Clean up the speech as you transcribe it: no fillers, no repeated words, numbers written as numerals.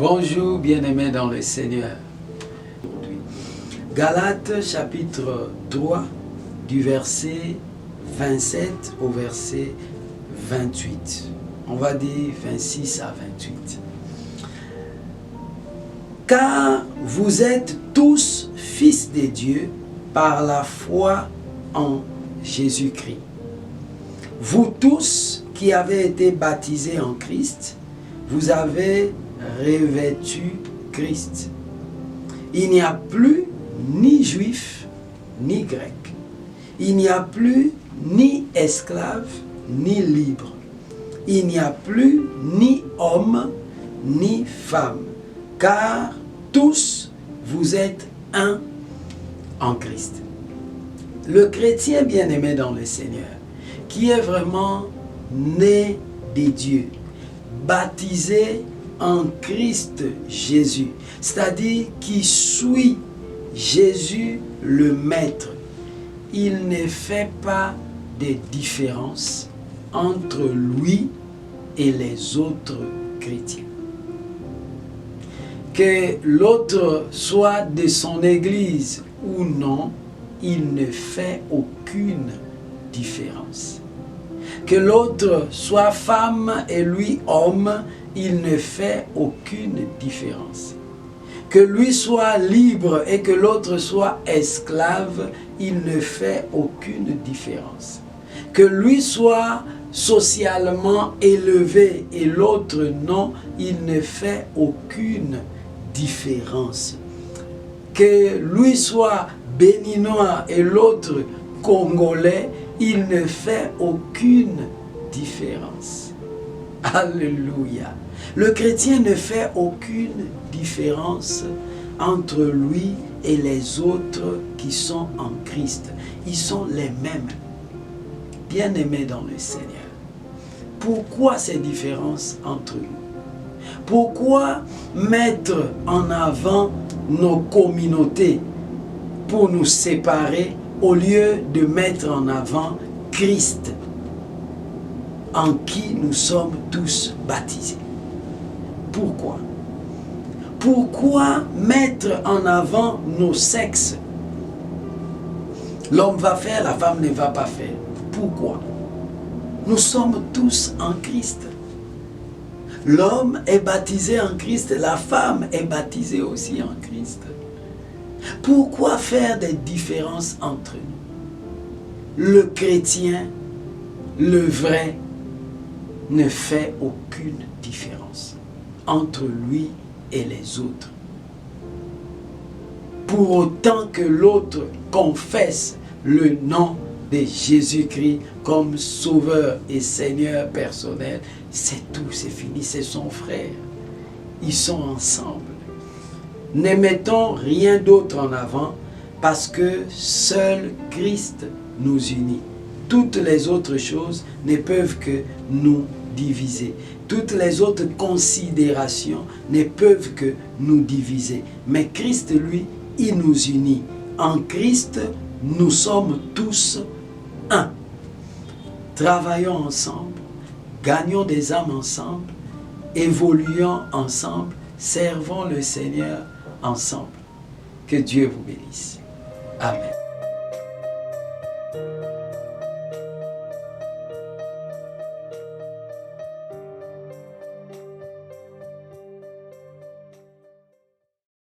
Bonjour bien-aimés dans le Seigneur. Galates chapitre 3 du verset 27 au verset 28. On va dire 26 à 28. Car vous êtes tous fils de Dieu par la foi en Jésus-Christ. Vous tous qui avez été baptisés en Christ, vous avez revêtu Christ. Il n'y a plus ni juif ni grec. Il n'y a plus ni esclave ni libre. Il n'y a plus ni homme ni femme. Car tous vous êtes un en Christ. Le chrétien bien-aimé dans le Seigneur, qui est vraiment né de Dieu, baptisé en Christ Jésus, c'est-à-dire qui suit Jésus le Maître, il ne fait pas de différence entre lui et les autres chrétiens. Que l'autre soit de son église ou non, il ne fait aucune différence. Que l'autre soit femme et lui homme, il ne fait aucune différence. Que lui soit libre et que l'autre soit esclave, il ne fait aucune différence. Que lui soit socialement élevé et l'autre non, il ne fait aucune différence. Que lui soit béninois et l'autre congolais, il ne fait aucune différence. Alléluia. Le chrétien ne fait aucune différence entre lui et les autres qui sont en Christ. Ils sont les mêmes. Bien-aimés dans le Seigneur. Pourquoi ces différences entre nous? Pourquoi mettre en avant nos communautés pour nous séparer au lieu de mettre en avant Christ en qui nous sommes tous baptisés? Pourquoi? Pourquoi mettre en avant nos sexes? L'homme va faire, la femme ne va pas faire. Pourquoi? Nous sommes tous en Christ. L'homme est baptisé en Christ, la femme est baptisée aussi en Christ. Pourquoi faire des différences entre nous? Le chrétien, le vrai, ne fait aucune différence entre lui et les autres. Pour autant que l'autre confesse le nom de Jésus-Christ comme sauveur et Seigneur personnel, c'est tout, c'est fini, c'est son frère. Ils sont ensemble. Ne mettons rien d'autre en avant parce que seul Christ nous unit. Toutes les autres choses ne peuvent que nous diviser. Toutes les autres considérations ne peuvent que nous diviser. Mais Christ, lui, il nous unit. En Christ, nous sommes tous un. Travaillons ensemble, gagnons des âmes ensemble, évoluons ensemble, servons le Seigneur ensemble. Que Dieu vous bénisse. Amen.